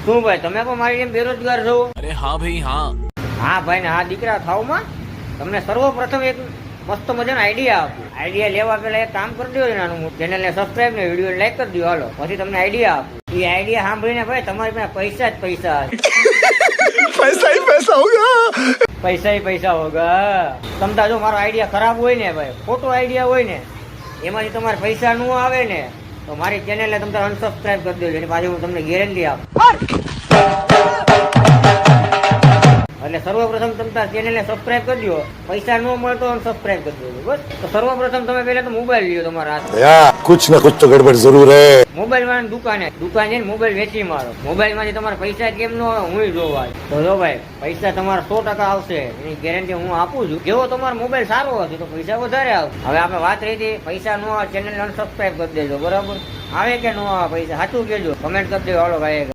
શું ભાઈ તમે પણ મારી જેમ બેરોજગાર છો? अरे हाँ भाई हाँ. હા ભાઈ ને હા દીકરા થાવમાં તમને સર્વપ્રથમ એક મસ્ત મજાનો આઈડિયા આપું. આઈડિયા લેવા પેલા એક કામ કરી દો નાનું, ચેનલને સબસ્ક્રાઇબ ને વિડીયો લાઈક કરી દો. હાલો પછી તમને આઈડિયા આપું. એ આઈડિયા સાંભળીને ભાઈ તમારી પાસે પૈસા જ પૈસા હશે. पैसा ही पैसा होगा. પૈસા પૈસા હોગા. તમતા જો મારો આઈડિયા ખરાબ હોય ને ભાઈ, ખોટો આઈડિયા હોય ને, એમાંથી તમારે પૈસા ન આવે ને તો મારી ચેનલને તમે અનસબસ્ક્રાઇબ કરી દેજો. એની પાછળ હું તમને ગેરંટી આપું. એટલે સર્વપ્રથમ તમે ચેનલને સબસ્ક્રાઇબ કરી દો. પૈસા ન મળે તો અનસબસ્ક્રાઇબ કરી દેજો. બસ તો સર્વપ્રથમ તમે પહેલા તો મોબાઈલ લ્યો તમારા હાથ. कुछ न कुछ तो गड़बड़ जरूर है. મોબાઈલ વાળાની દુકાન જઈને મોબાઈલ વેચી મારો. મોબાઈલ માંથી તમારા પૈસા કેમ ન આવે હું જોવા. તો જો ભાઈ પૈસા તમારા 100% આવશે, એની ગેરંટી હું આપું છું. જેવો તમારો મોબાઈલ સારો હશે તો પૈસા વધારે આવશે. હવે આપણે વાત રહી હતી પૈસા ન આવે, ચેનલ અનસબસ્ક્રાઇબ કરી દેજો. બરાબર આવે કે ન આવે પૈસા સાચું કેજો, કમેન્ટ કરી દેજો. હાલો ભાઈ.